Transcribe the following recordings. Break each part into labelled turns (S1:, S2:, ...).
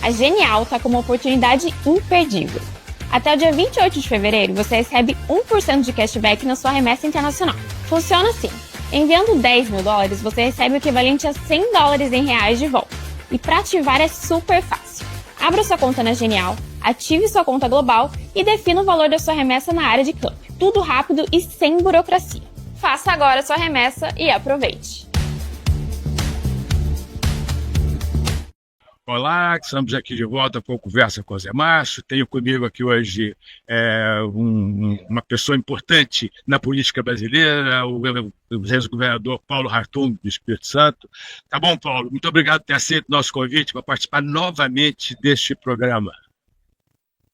S1: A Genial está com uma oportunidade imperdível. Até o dia 28 de fevereiro, você recebe 1% de cashback na sua remessa internacional. Funciona assim. Enviando $10 mil, você recebe o equivalente a $100 em reais de volta. E para ativar é super fácil. Abra sua conta na Genial, ative sua conta global e defina o valor da sua remessa na área de câmbio. Tudo rápido e sem burocracia. Faça agora sua remessa e aproveite.
S2: Olá, estamos aqui de volta com a Conversa com o Zé Márcio. Tenho comigo aqui hoje uma pessoa importante na política brasileira, o ex-governador Paulo Hartung, do Espírito Santo. Tá bom, Paulo? Muito obrigado por ter aceito o nosso convite para participar novamente deste programa.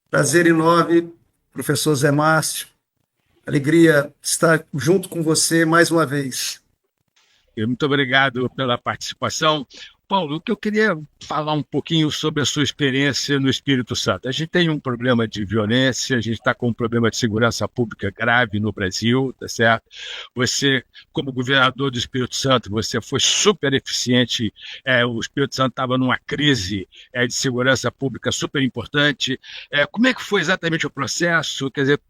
S3: Prazer enorme, professor Zé Márcio. Alegria estar junto com você mais uma vez.
S2: Muito obrigado pela participação. Paulo, o que eu queria falar um pouquinho sobre a sua experiência no Espírito Santo. A gente tem um problema de violência, a gente está com um problema de segurança pública grave no Brasil, tá certo? Você, como governador do Espírito Santo, você foi super eficiente, o Espírito Santo estava numa crise de segurança pública super importante. Como é que foi exatamente o processo? Quer dizer,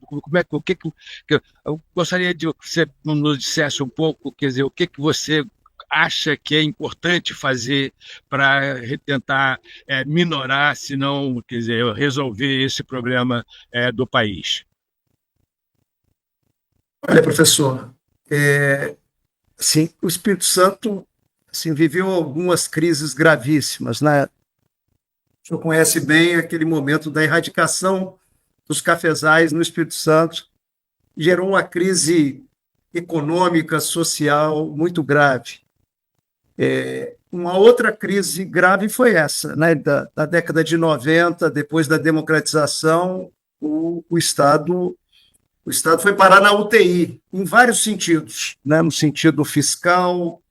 S2: eu gostaria de que você nos dissesse um pouco, quer dizer, o que você acha que é importante fazer para tentar minorar, se não, quer dizer, resolver esse problema do país?
S3: Olha, professor, sim, o Espírito Santo viveu algumas crises gravíssimas, né? O senhor conhece bem aquele momento da erradicação dos cafezais no Espírito Santo, gerou uma crise econômica, social muito grave. Uma outra crise grave foi essa, né? Da década de 90, depois da democratização, o Estado foi parar na UTI, em vários sentidos, né? No sentido fiscal,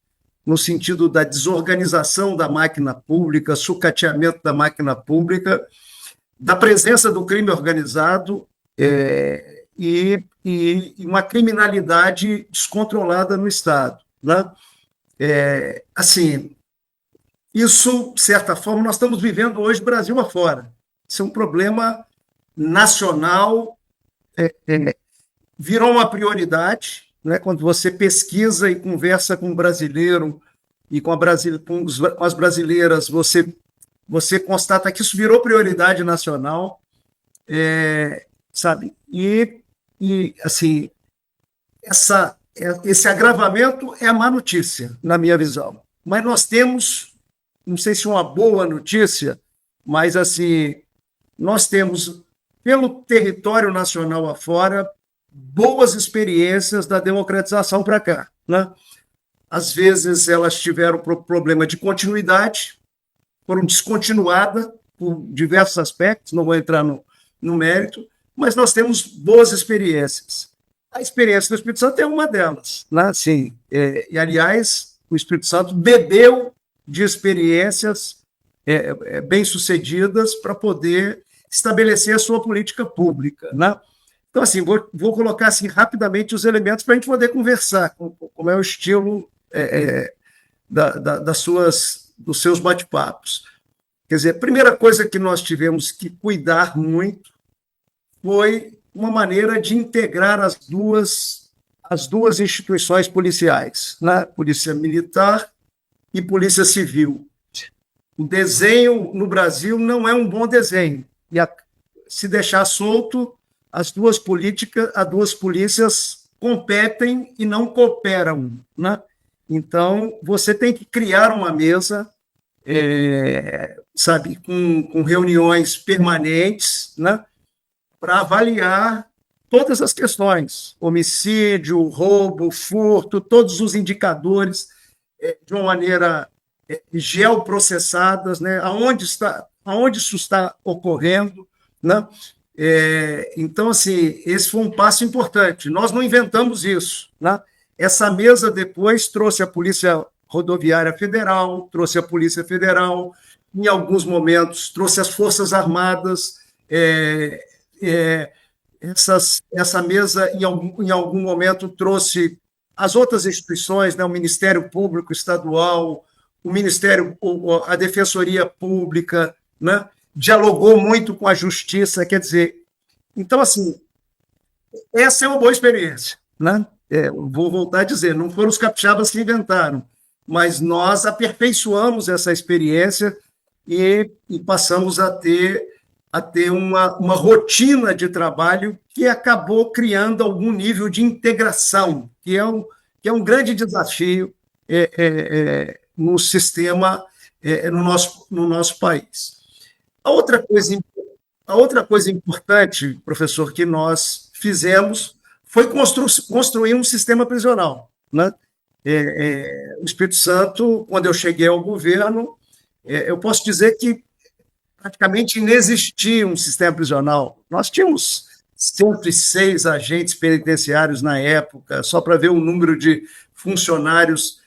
S3: no sentido da desorganização da máquina pública, sucateamento da máquina pública, da presença do crime organizado e uma criminalidade descontrolada no Estado, né? Isso, de certa forma, nós estamos vivendo hoje Brasil afora. Isso é um problema nacional, virou uma prioridade, né? Quando você pesquisa e conversa com um brasileiro e com as brasileiras, você constata que isso virou prioridade nacional, sabe? Assim, esse agravamento é a má notícia, na minha visão. Mas nós temos, não sei se uma boa notícia, mas nós temos, pelo território nacional afora, boas experiências da democratização para cá, né? Às vezes elas tiveram problema de continuidade, foram descontinuadas por diversos aspectos, não vou entrar no mérito, mas nós temos boas experiências. A experiência do Espírito Santo é uma delas, né? E, aliás, o Espírito Santo bebeu de experiências bem-sucedidas para poder estabelecer a sua política pública, né? Então, vou colocar rapidamente os elementos para a gente poder conversar, como é o estilo dos seus bate-papos. Quer dizer, a primeira coisa que nós tivemos que cuidar muito foi uma maneira de integrar as duas instituições policiais, né? Polícia Militar e Polícia Civil. O desenho no Brasil não é um bom desenho. E se deixar solto, as duas polícias competem e não cooperam, né? Então, você tem que criar uma mesa, com reuniões permanentes, né? Para avaliar todas as questões, homicídio, roubo, furto, todos os indicadores de uma maneira geoprocessadas, né? Aonde isso está ocorrendo, né? Então, esse foi um passo importante. Nós não inventamos isso, né? Essa mesa depois trouxe a Polícia Rodoviária Federal, trouxe a Polícia Federal, em alguns momentos trouxe as Forças Armadas. Essa mesa, em algum momento, trouxe as outras instituições, né? O Ministério Público Estadual, a Defensoria Pública, né? dialogou muito com a justiça, quer dizer, então, assim, essa é uma boa experiência, né? Vou voltar a dizer, não foram os capixabas que inventaram, mas nós aperfeiçoamos essa experiência e passamos a ter uma rotina de trabalho que acabou criando algum nível de integração, que é um grande desafio no sistema, no nosso país. A outra coisa importante, professor, que nós fizemos foi construir um sistema prisional, né? O Espírito Santo, quando eu cheguei ao governo, eu posso dizer que praticamente inexistia um sistema prisional. Nós tínhamos 106 agentes penitenciários na época, só para ver o número de funcionários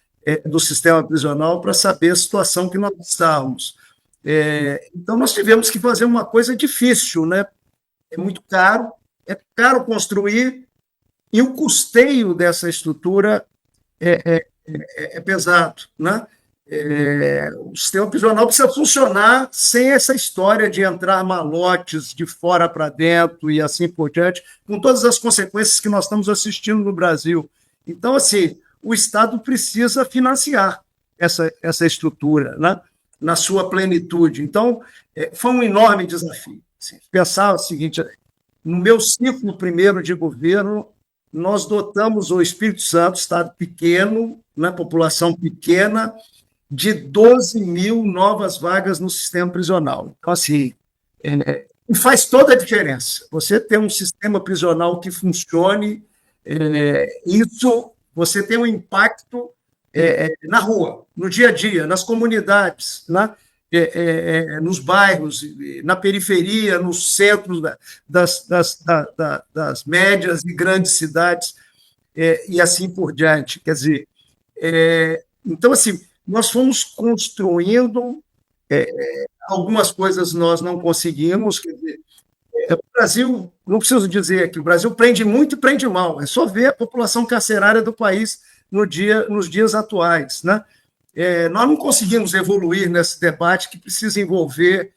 S3: do sistema prisional, para saber a situação que nós estávamos. Então, nós tivemos que fazer uma coisa difícil, né? É caro construir, e o custeio dessa estrutura é pesado, né? O sistema prisional precisa funcionar sem essa história de entrar malotes de fora para dentro e assim por diante, com todas as consequências que nós estamos assistindo no Brasil. Então, assim, o Estado precisa financiar essa estrutura, né, na sua plenitude. Então, foi um enorme desafio. Assim, pensar o seguinte: no meu ciclo primeiro de governo, nós dotamos o Espírito Santo, estado pequeno, né, população pequena, de 12 mil novas vagas no sistema prisional. Então, assim, faz toda a diferença. Você ter um sistema prisional que funcione, isso você tem um impacto na rua, no dia a dia, nas comunidades, né? Nos bairros, na periferia, nos centros das médias e grandes cidades, e assim por diante. Quer dizer, então, assim, nós fomos construindo, algumas coisas nós não conseguimos. Quer dizer, o Brasil, não preciso dizer que o Brasil prende muito e prende mal, é só ver a população carcerária do país nos dias atuais, né? Nós não conseguimos evoluir nesse debate que precisa envolver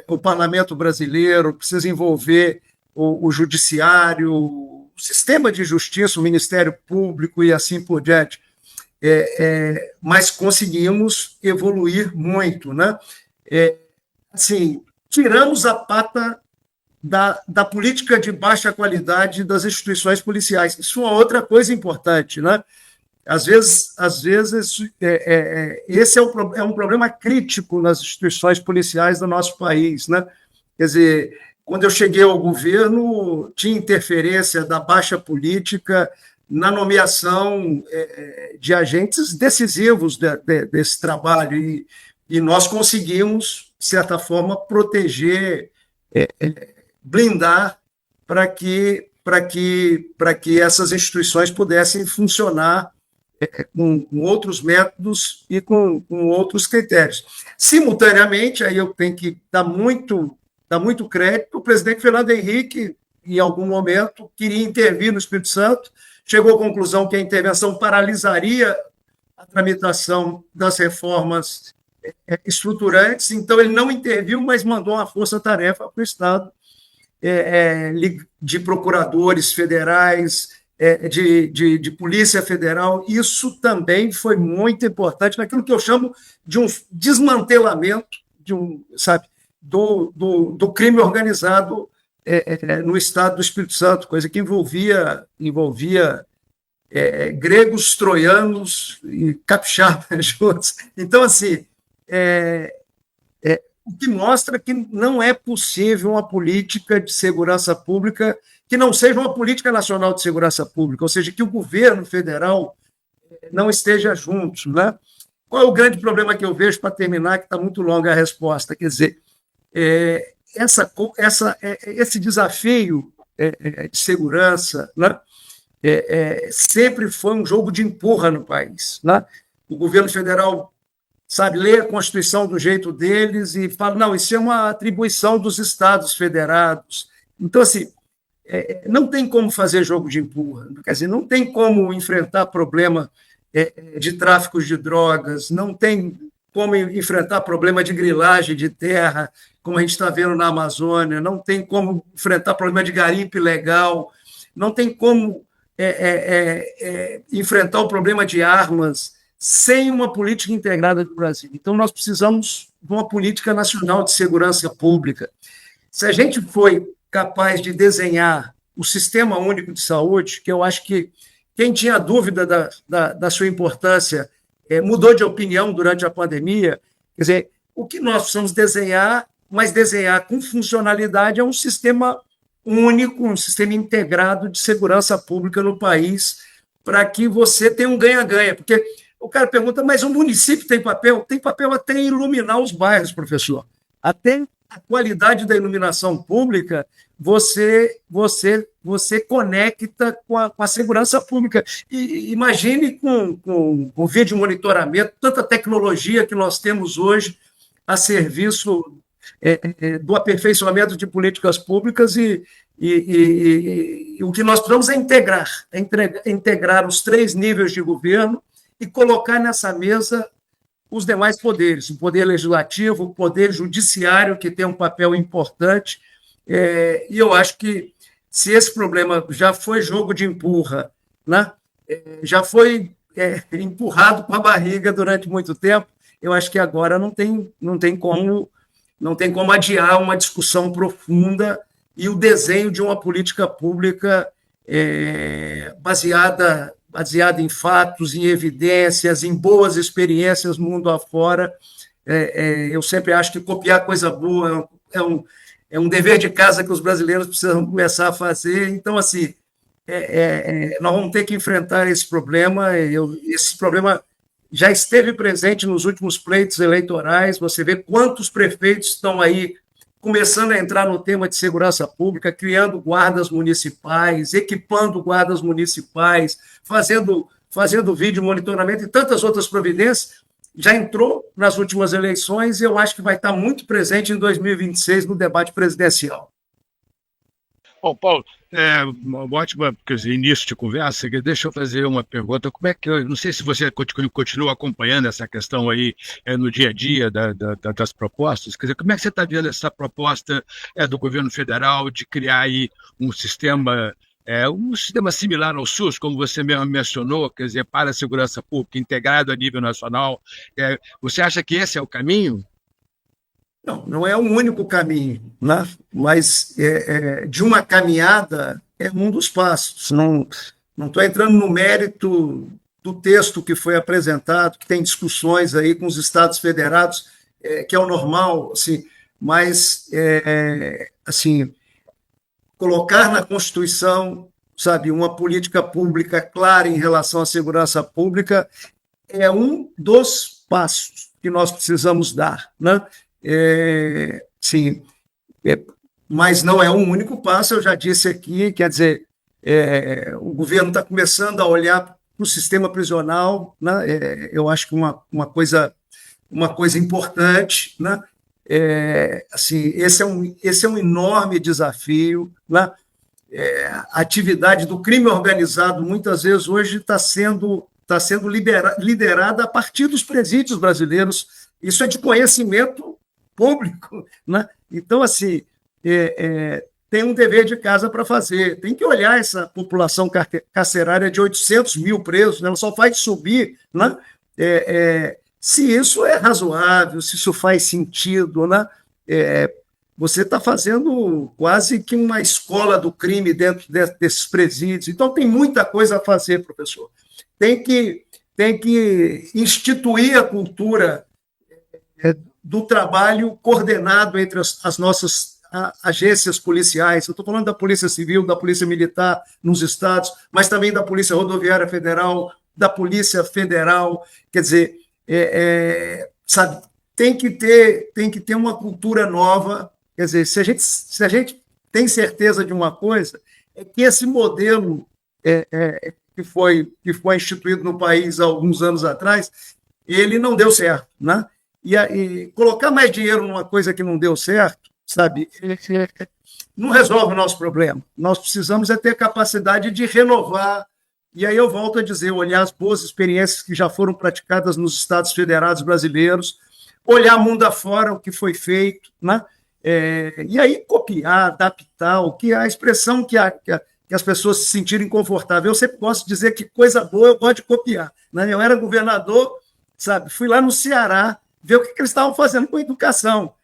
S3: o parlamento brasileiro, precisa envolver o judiciário, o sistema de justiça, o Ministério Público e assim por diante. Mas conseguimos evoluir muito, né? Assim, tiramos a pata da política de baixa qualidade das instituições policiais. Isso é uma outra coisa importante, né? Às vezes esse é um problema crítico nas instituições policiais do nosso país, né? Quer dizer, quando eu cheguei ao governo, tinha interferência da baixa política na nomeação de agentes decisivos desse trabalho, e nós conseguimos, de certa forma, proteger, blindar para que essas instituições pudessem funcionar com outros métodos e com outros critérios. Simultaneamente, aí eu tenho que dar muito crédito, o presidente Fernando Henrique, em algum momento, queria intervir no Espírito Santo, chegou à conclusão que a intervenção paralisaria a tramitação das reformas estruturantes, então ele não interviu, mas mandou uma força-tarefa para o Estado, de procuradores federais, de Polícia Federal. Isso também foi muito importante naquilo que eu chamo de um desmantelamento do crime organizado no estado do Espírito Santo, coisa que envolvia gregos, troianos e capixabas juntos. Então, assim, o que mostra que não é possível uma política de segurança pública que não seja uma política nacional de segurança pública, ou seja, que o governo federal não esteja junto, né? Qual é o grande problema que eu vejo, para terminar, que está muito longa a resposta? Quer dizer, esse desafio de segurança, né, sempre foi um jogo de empurra no país, né? O governo federal, sabe, lê a Constituição do jeito deles e fala, não, isso é uma atribuição dos estados federados. Então, assim, não tem como fazer jogo de empurra, quer dizer, não tem como enfrentar problema de tráfico de drogas, não tem como enfrentar problema de grilagem de terra, como a gente está vendo na Amazônia, não tem como enfrentar problema de garimpo ilegal, não tem como enfrentar o problema de armas sem uma política integrada do Brasil. Então, nós precisamos de uma política nacional de segurança pública. Se a gente foi capaz de desenhar o Sistema Único de Saúde, que eu acho que quem tinha dúvida da sua importância mudou de opinião durante a pandemia, quer dizer, o que nós precisamos desenhar, mas desenhar com funcionalidade, é um sistema único, um sistema integrado de segurança pública no país, para que você tenha um ganha-ganha. Porque o cara pergunta, mas o município tem papel? Tem papel até em iluminar os bairros, professor. Até a qualidade da iluminação pública você conecta com a segurança pública. E imagine com o vídeo monitoramento, tanta tecnologia que nós temos hoje a serviço do aperfeiçoamento de políticas públicas e o que nós precisamos é integrar os 3 níveis de governo e colocar nessa mesa os demais poderes, o poder legislativo, o poder judiciário, que tem um papel importante, e eu acho que se esse problema já foi jogo de empurra, né? Já foi empurrado com a barriga durante muito tempo, eu acho que agora não tem como adiar uma discussão profunda e o desenho de uma política pública baseada em fatos, em evidências, em boas experiências mundo afora. Eu sempre acho que copiar coisa boa é um dever de casa que os brasileiros precisam começar a fazer. Então, assim, nós vamos ter que enfrentar esse problema. Esse problema já esteve presente nos últimos pleitos eleitorais. Você vê quantos prefeitos estão aí começando a entrar no tema de segurança pública, criando guardas municipais, equipando guardas municipais, fazendo vídeo monitoramento e tantas outras providências. Já entrou nas últimas eleições e eu acho que vai estar muito presente em 2026 no debate presidencial.
S2: Bom, Paulo, uma ótima início de conversa. Deixa eu fazer uma pergunta. Como é que eu não sei se você continua acompanhando essa questão aí no dia a dia das propostas? Quer dizer, como é que você está vendo essa proposta do governo federal de criar aí um sistema similar ao SUS, como você mesmo mencionou, quer dizer, para a segurança pública, integrado a nível nacional? Você acha que esse é o caminho?
S3: Não é o único caminho, né? Mas de uma caminhada é um dos passos. Não estou entrando no mérito do texto que foi apresentado, que tem discussões aí com os estados federados, que é o normal, assim, mas assim, colocar na Constituição, sabe, uma política pública clara em relação à segurança pública é um dos passos que nós precisamos dar, né? Sim, mas não é um único passo, eu já disse aqui, quer dizer, o governo está começando a olhar para o sistema prisional, né? Eu acho que uma coisa importante, né? Assim, esse é um enorme desafio, né? A atividade do crime organizado, muitas vezes, hoje está sendo liderada a partir dos presídios brasileiros. Isso é de conhecimento público, né? Então, assim, tem um dever de casa para fazer. Tem que olhar essa população carcerária de 800 mil presos, né? Ela só vai subir, né? Se isso é razoável, se isso faz sentido, né? Você está fazendo quase que uma escola do crime dentro desses presídios. Então, tem muita coisa a fazer, professor. Tem que instituir a cultura do trabalho coordenado entre as nossas agências policiais. Eu estou falando da Polícia Civil, da Polícia Militar nos estados, mas também da Polícia Rodoviária Federal, da Polícia Federal. Quer dizer, sabe, tem que ter uma cultura nova. Quer dizer, se a gente tem certeza de uma coisa, é que esse modelo que foi instituído no país há alguns anos atrás, ele não deu certo, né? E colocar mais dinheiro numa coisa que não deu certo, sabe, não resolve o nosso problema. Nós precisamos ter capacidade de renovar E aí eu volto a dizer, olhar as boas experiências que já foram praticadas nos Estados Federados brasileiros, olhar mundo afora, o que foi feito, né? E aí copiar, adaptar, o que a expressão que as pessoas se sentirem confortáveis. Eu sempre gosto de dizer que coisa boa eu gosto de copiar, né? Eu era governador, sabe? Fui lá no Ceará ver o que eles estavam fazendo com a educação,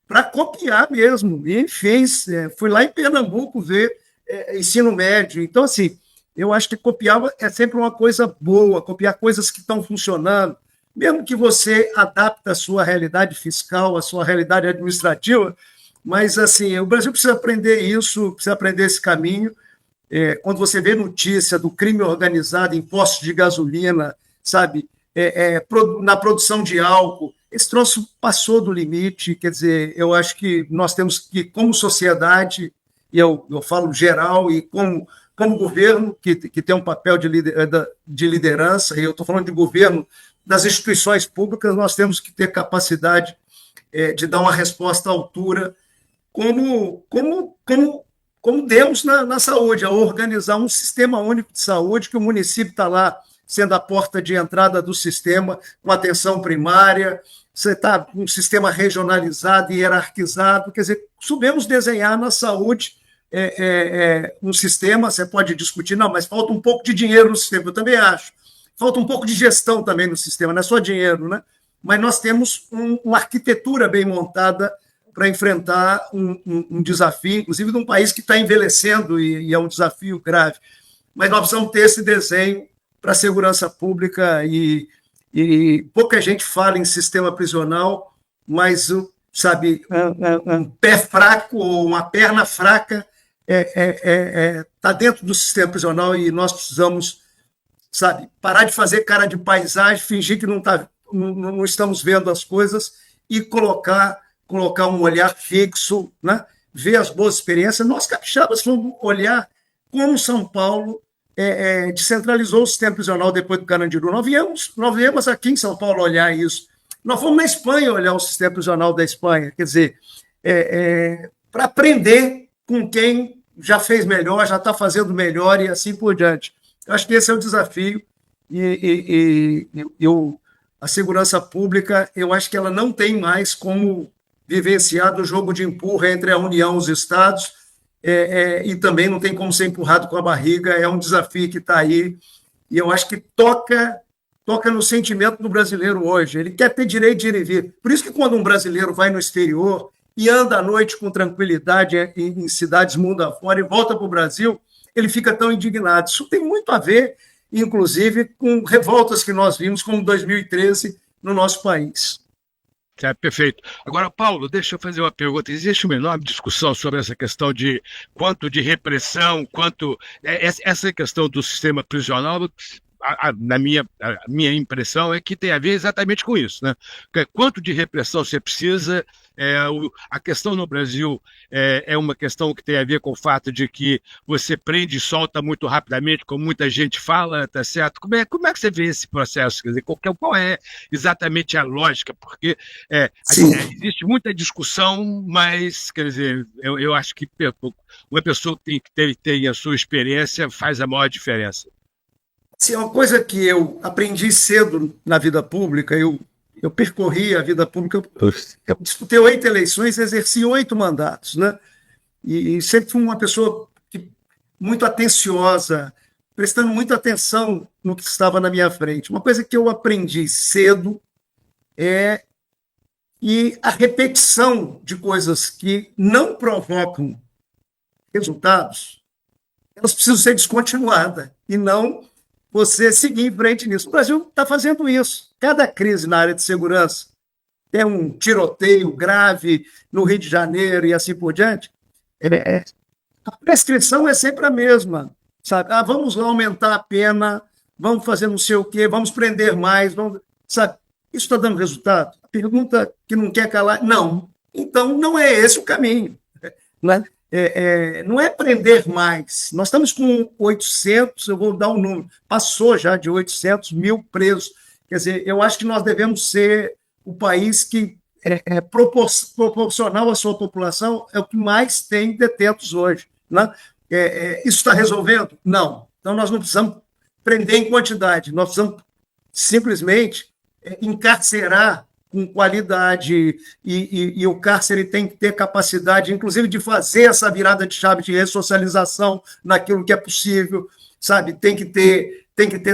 S3: para copiar mesmo. E fez. Fui lá em Pernambuco ver ensino médio. Então, assim, eu acho que copiar é sempre uma coisa boa, copiar coisas que estão funcionando, mesmo que você adapte a sua realidade fiscal, a sua realidade administrativa, mas assim, o Brasil precisa aprender isso, precisa aprender esse caminho. Quando você vê notícia do crime organizado em postos de gasolina, sabe, na produção de álcool, esse troço passou do limite. Quer dizer, eu acho que nós temos que, como sociedade, e eu falo geral, e como governo, que tem um papel de liderança, e eu estou falando de governo das instituições públicas, nós temos que ter capacidade de dar uma resposta à altura, como demos na saúde, a organizar um sistema único de saúde, que o município está lá sendo a porta de entrada do sistema, com atenção primária, você está com um sistema regionalizado e hierarquizado. Quer dizer, sabemos desenhar na saúde um sistema. Você pode discutir, não, mas falta um pouco de dinheiro no sistema, eu também acho. Falta um pouco de gestão também no sistema, não é só dinheiro, né? Mas nós temos uma arquitetura bem montada para enfrentar um desafio, inclusive de um país que está envelhecendo, e é um desafio grave. Mas nós precisamos ter esse desenho para a segurança pública, e pouca gente fala em sistema prisional, mas, sabe, um pé fraco ou uma perna fraca está dentro do sistema prisional, e nós precisamos, sabe, parar de fazer cara de paisagem, fingir que não estamos vendo as coisas, e colocar um olhar fixo, né? Ver as boas experiências. Nós, capixabas, vamos olhar como São Paulo descentralizou o sistema prisional depois do Carandiru. Nós viemos aqui em São Paulo olhar isso. Nós fomos na Espanha olhar o sistema prisional da Espanha. Quer dizer, para aprender com quem já fez melhor, já está fazendo melhor, e assim por diante. Eu acho que esse é o desafio, e a segurança pública, eu acho que ela não tem mais como vivenciar do jogo de empurra entre a União e os estados, e também não tem como ser empurrado com a barriga. É um desafio que está aí, e eu acho que toca no sentimento do brasileiro hoje. Ele quer ter direito de ir e vir. Por isso que quando um brasileiro vai no exterior e anda à noite com tranquilidade em cidades mundo afora e volta para o Brasil, ele fica tão indignado. Isso tem muito a ver, inclusive, com revoltas que nós vimos, como 2013, no nosso país.
S2: Perfeito. Agora, Paulo, deixa eu fazer uma pergunta. Existe uma enorme discussão sobre essa questão de quanto de repressão, essa questão do sistema prisional. A minha impressão é que tem a ver exatamente com isso, né? Quanto de repressão você precisa? A questão no Brasil é uma questão que tem a ver com o fato de que você prende e solta muito rapidamente, como muita gente fala, tá certo? Como é que você vê esse processo? Quer dizer, qual é exatamente a lógica? Porque existe muita discussão, mas, quer dizer, eu acho que uma pessoa que tem a sua experiência faz a maior diferença.
S3: Sim, uma coisa que eu aprendi cedo na vida pública, eu percorri a vida pública, eu disputei 8 eleições, exerci 8 mandatos, né? E sempre fui uma pessoa muito atenciosa, prestando muita atenção no que estava na minha frente. Uma coisa que eu aprendi cedo é que a repetição de coisas que não provocam resultados, elas precisam ser descontinuadas, e não você seguir em frente nisso. O Brasil está fazendo isso. Cada crise na área de segurança, tem um tiroteio grave no Rio de Janeiro e assim por diante, a prescrição é sempre a mesma, sabe? Vamos lá aumentar a pena, vamos fazer não sei o quê, vamos prender mais, sabe? Isso está dando resultado? A pergunta que não quer calar, não. Então, não é esse o caminho, né? Não é prender mais. Nós estamos com 800, eu vou dar um número, passou já de 800 mil presos. Quer dizer, eu acho que nós devemos ser o país que proporcional à sua população é o que mais tem detentos hoje, né? Isso está resolvendo? Não. Então, nós não precisamos prender em quantidade, nós precisamos simplesmente encarcerar com qualidade, e o cárcere tem que ter capacidade, inclusive, de fazer essa virada de chave de ressocialização naquilo que é possível, sabe? Tem que ter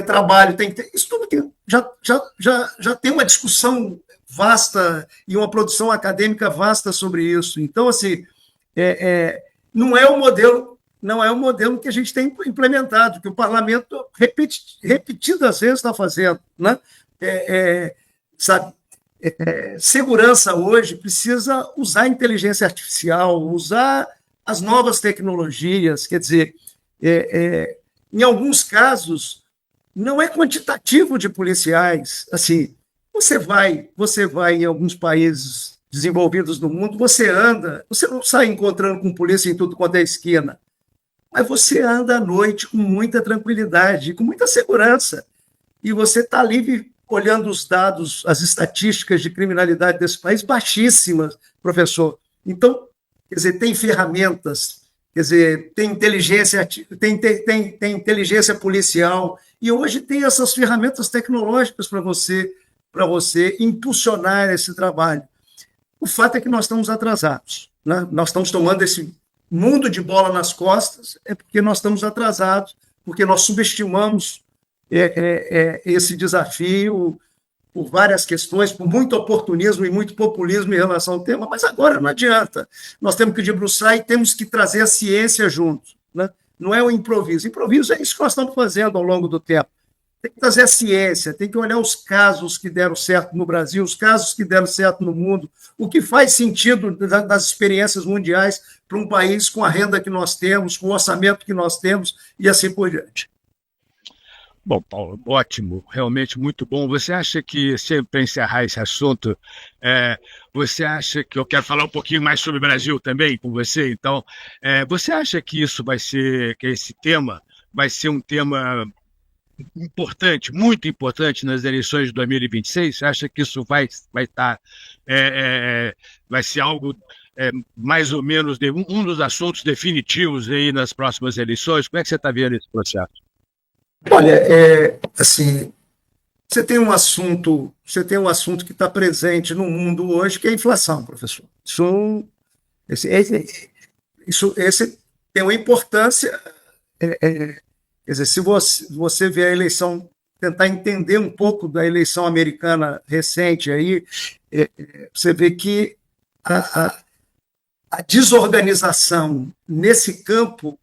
S3: trabalho, tem que ter... Isso tudo que já tem uma discussão vasta e uma produção acadêmica vasta sobre isso. Então, assim, não é o modelo que a gente tem implementado, que o parlamento repetidas vezes está fazendo, né? Sabe? Segurança hoje precisa usar inteligência artificial, usar as novas tecnologias, quer dizer, em alguns casos, não é quantitativo de policiais. Assim, você vai em alguns países desenvolvidos do mundo, você não sai encontrando com polícia em tudo quanto é esquina, mas você anda à noite com muita tranquilidade, com muita segurança, e você está ali olhando os dados, as estatísticas de criminalidade desse país, baixíssimas, professor. Então, quer dizer, tem ferramentas, quer dizer, tem inteligência, tem inteligência policial, e hoje tem essas ferramentas tecnológicas para você impulsionar esse trabalho. O fato é que nós estamos atrasados, né? Nós estamos tomando esse mundo de bola nas costas, é porque nós estamos atrasados, porque nós subestimamos esse desafio por várias questões, por muito oportunismo e muito populismo em relação ao tema, mas agora não adianta. Nós temos que debruçar e temos que trazer a ciência junto, né? Não é o improviso. Improviso é isso que nós estamos fazendo ao longo do tempo. Tem que trazer a ciência, tem que olhar os casos que deram certo no Brasil, os casos que deram certo no mundo, o que faz sentido das experiências mundiais para um país com a renda que nós temos, com o orçamento que nós temos e assim por diante.
S2: Bom, Paulo, ótimo, realmente muito bom. Você acha que, para encerrar esse assunto, você acha que eu quero falar um pouquinho mais sobre o Brasil também com você? Então, você acha que que esse tema vai ser um tema importante, muito importante nas eleições de 2026? Você acha que isso vai ser algo mais ou menos um dos assuntos definitivos aí nas próximas eleições? Como é que você está vendo esse processo?
S3: Olha, assim, você tem um assunto que está presente no mundo hoje, que é a inflação, professor. Esse tem uma importância. Quer dizer, se você vê a eleição, tentar entender um pouco da eleição americana recente, aí, você vê que a desorganização nesse campo,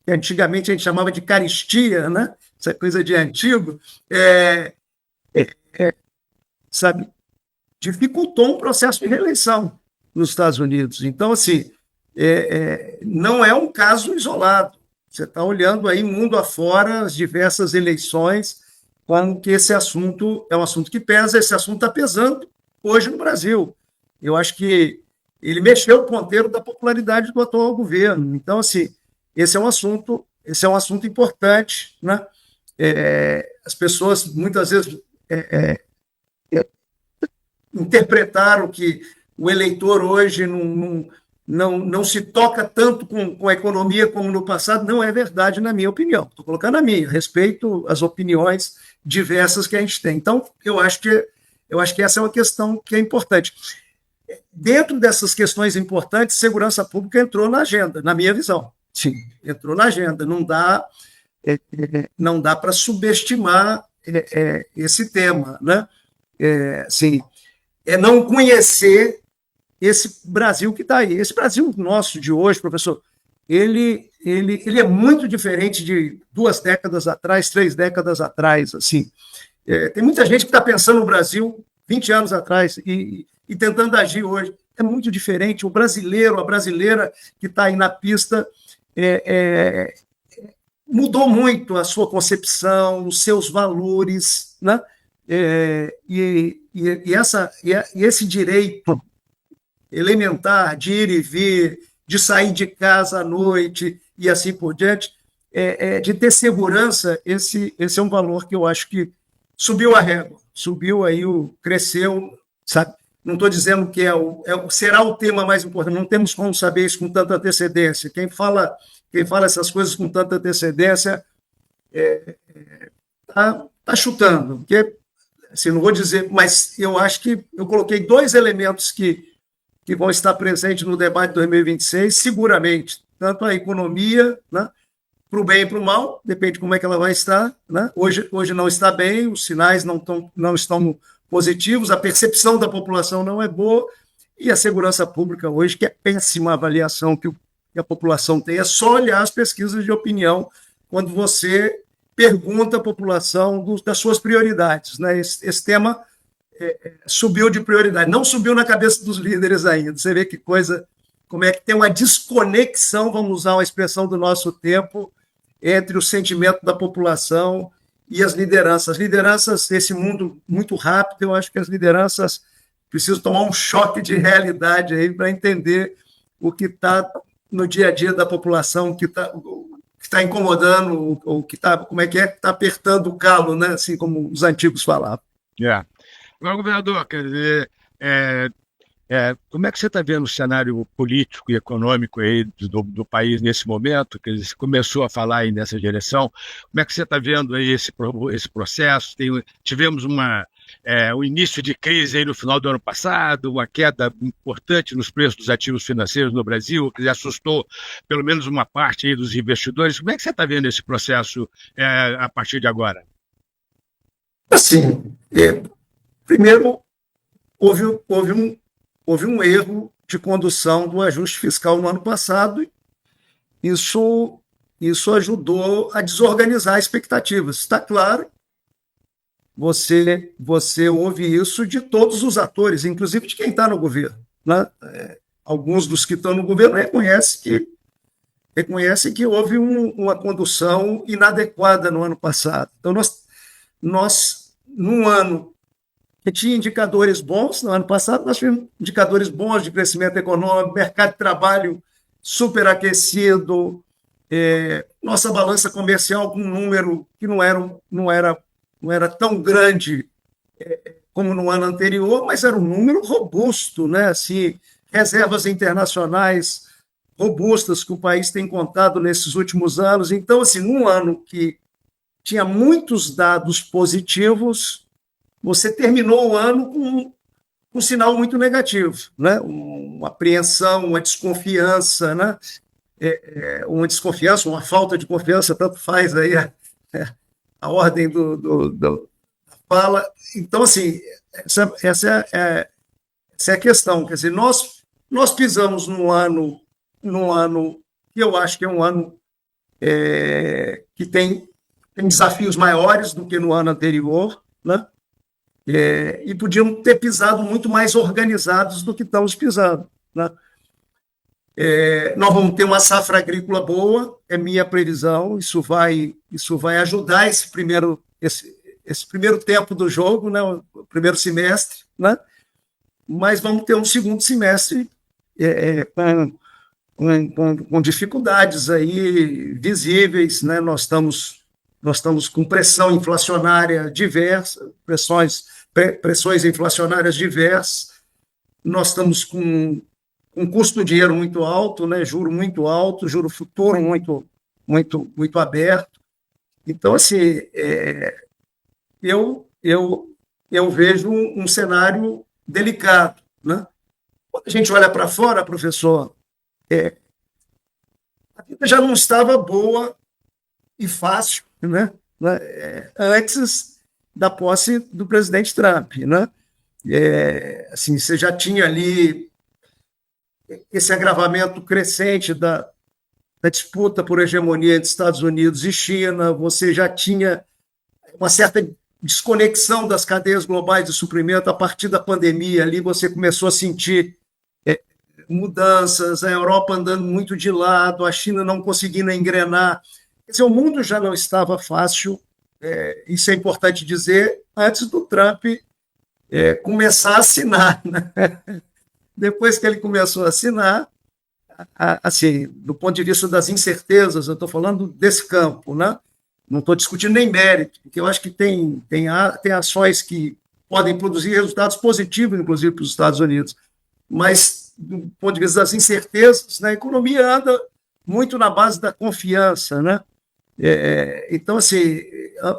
S3: que antigamente a gente chamava de caristia, né? Essa coisa de antigo, sabe, dificultou um processo de reeleição nos Estados Unidos. Então, assim, não é um caso isolado. Você está olhando aí mundo afora as diversas eleições, quando que esse assunto é um assunto que pesa, esse assunto está pesando hoje no Brasil. Eu acho que ele mexeu o ponteiro da popularidade do atual governo. Então, assim, esse é um assunto importante, né? As pessoas muitas vezes interpretaram que o eleitor hoje não se toca tanto com a economia como no passado. Não é verdade, na minha opinião. Estou colocando a minha, respeito às opiniões diversas que a gente tem. Então, eu acho que essa é uma questão que é importante. Dentro dessas questões importantes, segurança pública entrou na agenda, na minha visão. Sim, entrou na agenda. Não dá para subestimar esse tema, né? Sim, não conhecer esse Brasil que está aí. Esse Brasil nosso de hoje, professor, ele é muito diferente de 2 décadas atrás, 3 décadas atrás. Assim. Tem muita gente que está pensando no Brasil 20 anos atrás e tentando agir hoje. É muito diferente. O brasileiro, a brasileira que está aí na pista, mudou muito a sua concepção, os seus valores, né? E esse direito elementar de ir e vir, de sair de casa à noite e assim por diante, de ter segurança, esse é um valor que eu acho que subiu a régua, cresceu, sabe? Não estou dizendo que será o tema mais importante, não temos como saber isso com tanta antecedência. Quem fala essas coisas com tanta antecedência tá chutando, porque, assim, não vou dizer, mas eu acho que eu coloquei dois elementos que vão estar presentes no debate de 2026, seguramente, tanto a economia, né, para o bem e para o mal, depende de como é que ela vai estar. Né? Hoje não está bem, os sinais não estão positivos, a percepção da população não é boa, e a segurança pública hoje, que é péssima a avaliação que a população tem, é só olhar as pesquisas de opinião quando você pergunta à população das suas prioridades. Né? Esse tema subiu de prioridade, não subiu na cabeça dos líderes ainda. Você vê que coisa, como é que tem uma desconexão, vamos usar uma expressão do nosso tempo, entre o sentimento da população e as lideranças. As lideranças, esse mundo muito rápido, eu acho que as lideranças precisam tomar um choque de realidade aí para entender o que está no dia a dia da população, o que está incomodando, o que está, como é que está apertando o calo, né? Assim como os antigos falavam.
S2: Agora, governador, quer dizer, como é que você está vendo o cenário político e econômico aí do país nesse momento? Que você começou a falar aí nessa direção. Como é que você está vendo aí esse processo? Tivemos um início de crise aí no final do ano passado, uma queda importante nos preços dos ativos financeiros no Brasil, que assustou pelo menos uma parte aí dos investidores. Como é que você está vendo esse processo a partir de agora?
S3: Assim, primeiro, houve um erro de condução do ajuste fiscal no ano passado. Isso ajudou a desorganizar expectativas. Está claro, você ouve isso de todos os atores, inclusive de quem está no governo. Né? Alguns dos que estão no governo reconhecem que houve uma condução inadequada no ano passado. Então, nós num ano que tinha indicadores bons, no ano passado nós tivemos indicadores bons de crescimento econômico, mercado de trabalho superaquecido, nossa balança comercial com um número que não era tão grande como no ano anterior, mas era um número robusto, né? Assim, reservas internacionais robustas que o país tem contado nesses últimos anos. Então, assim, num ano que tinha muitos dados positivos, você terminou o ano com um sinal muito negativo, né? Uma apreensão, uma desconfiança, né? Uma desconfiança, uma falta de confiança, tanto faz aí a ordem da fala. Então, assim, essa é a questão. Quer dizer, nós pisamos num ano que eu acho que é um ano que tem desafios maiores do que no ano anterior, né? E podiam ter pisado muito mais organizados do que estamos pisando. Né? Nós vamos ter uma safra agrícola boa, é minha previsão, isso vai ajudar esse primeiro tempo do jogo, né? O primeiro semestre, né? Mas vamos ter um segundo semestre com dificuldades aí visíveis, né? Nós estamos com pressão inflacionária diversa, pressões inflacionárias diversas, nós estamos com um custo do dinheiro muito alto, né? Juro muito alto, juro futuro muito aberto. Então, assim, eu vejo um cenário delicado. Né? Quando a gente olha para fora, professor, a vida já não estava boa e fácil, né? Antes da posse do presidente Trump, né? Assim, você já tinha ali esse agravamento crescente da disputa por hegemonia entre Estados Unidos e China, você já tinha uma certa desconexão das cadeias globais de suprimento a partir da pandemia, ali você começou a sentir mudanças, a Europa andando muito de lado, a China não conseguindo engrenar. Quer dizer, o mundo já não estava fácil, isso é importante dizer, antes do Trump começar a assinar. Né? Depois que ele começou a assinar, assim, do ponto de vista das incertezas, eu estou falando desse campo, né? Não estou discutindo nem mérito, porque eu acho que tem ações que podem produzir resultados positivos, inclusive, para os Estados Unidos, mas do ponto de vista das incertezas, né, a economia anda muito na base da confiança, né? Então, assim,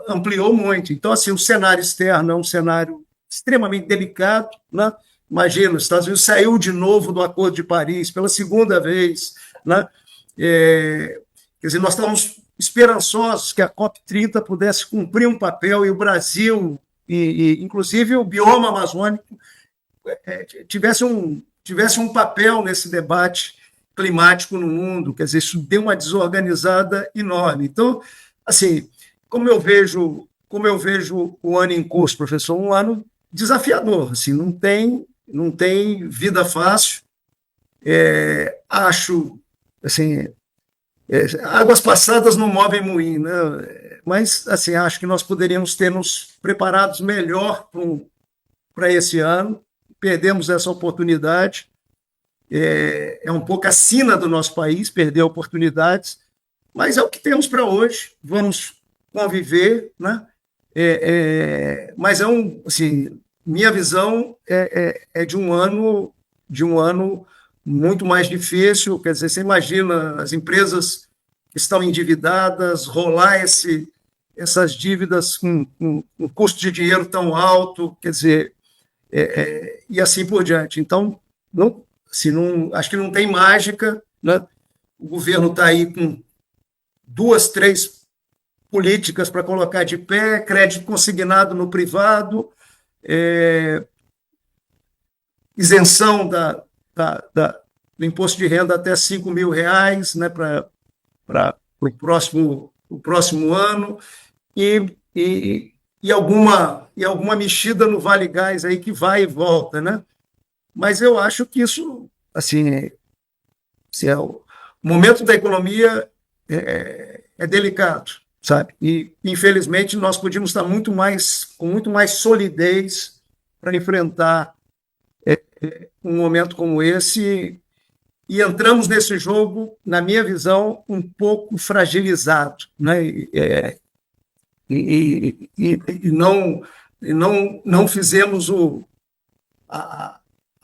S3: ampliou muito. Então, assim, o cenário externo é um cenário extremamente delicado, né? Imagina, os Estados Unidos saiu de novo do Acordo de Paris pela segunda vez, né? Quer dizer, nós estávamos esperançosos que a COP30 pudesse cumprir um papel e o Brasil, inclusive o bioma amazônico, tivesse um papel nesse debate climático no mundo. Quer dizer, isso deu uma desorganizada enorme. Então, assim, como eu vejo o ano em curso, professor, um ano desafiador, assim, não tem vida fácil. Acho, assim, águas passadas não movem moinho, né? Mas, assim, acho que nós poderíamos ter nos preparados melhor para esse ano. Perdemos essa oportunidade. É um pouco a sina do nosso país, perder oportunidades, mas é o que temos para hoje. Vamos conviver, né? Mas assim, minha visão é de um ano muito mais difícil. Quer dizer, você imagina as empresas que estão endividadas, rolar essas dívidas com um custo de dinheiro tão alto, quer dizer, e assim por diante. Então, acho que não tem mágica, né? O governo está aí com 2, 3 políticas para colocar de pé: crédito consignado no privado, isenção do imposto de renda até R$ 5.000, né, para o próximo ano, e alguma mexida no Vale Gás aí que vai e volta, né? Mas eu acho que isso, assim, o momento da economia é delicado, sabe? E, infelizmente, nós podíamos estar com muito mais solidez para enfrentar um momento como esse, e entramos nesse jogo, na minha visão, um pouco fragilizado, né? E não fizemos a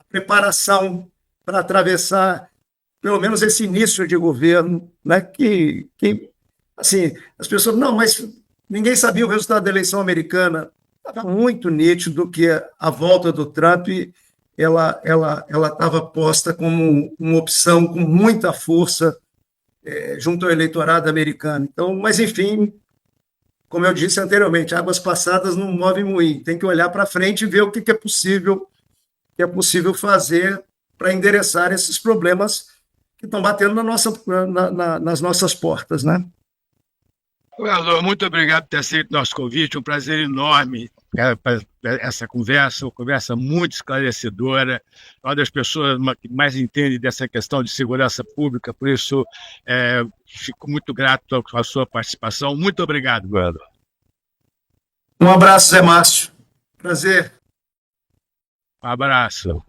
S3: preparação para atravessar, pelo menos, esse início de governo, né? Que assim, as pessoas, não, mas ninguém sabia o resultado da eleição americana. Estava muito nítido que a volta do Trump ela estava posta como uma opção com muita força junto ao eleitorado americano. Então, mas, enfim, como eu disse anteriormente, águas passadas não movem moinho. Tem que olhar para frente e ver o que é possível fazer para endereçar esses problemas que estão batendo nas nossas portas, né?
S2: Governador, muito obrigado por ter aceito nosso convite. Um prazer enorme essa conversa, uma conversa muito esclarecedora. Uma das pessoas que mais entende dessa questão de segurança pública, por isso fico muito grato com a sua participação. Muito obrigado, governador.
S3: Um abraço, Zé Márcio. Prazer.
S2: Um abraço.